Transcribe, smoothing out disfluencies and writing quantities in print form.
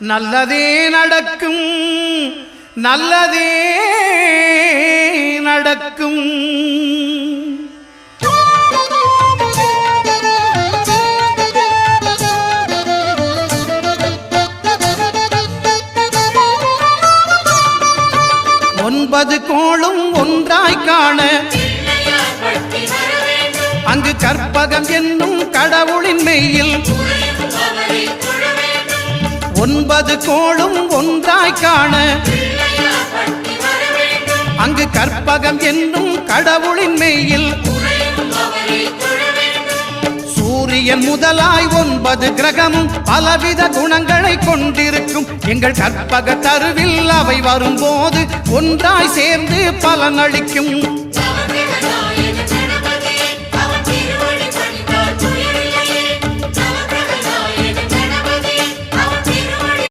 நல்லதே நடக்கும் நல்லதே நடக்கும். ஒன்பது கோளும் ஒன்றாய் காண அங்கு கற்பகம் என்னும் கடவுளின் மெய்யில் ஒன்பது கோளும் ஒன்றாய் காண அங்கு கற்பகம் என்னும் கடவுளின் மெய்யில் சூரியன் முதலாய் 9 கிரகமும் பலவித குணங்களை கொண்டிருக்கும். எங்கள் கற்பக தருவில் அவை வரும்போது ஒன்றாய் சேர்ந்து பலனளிக்கும்.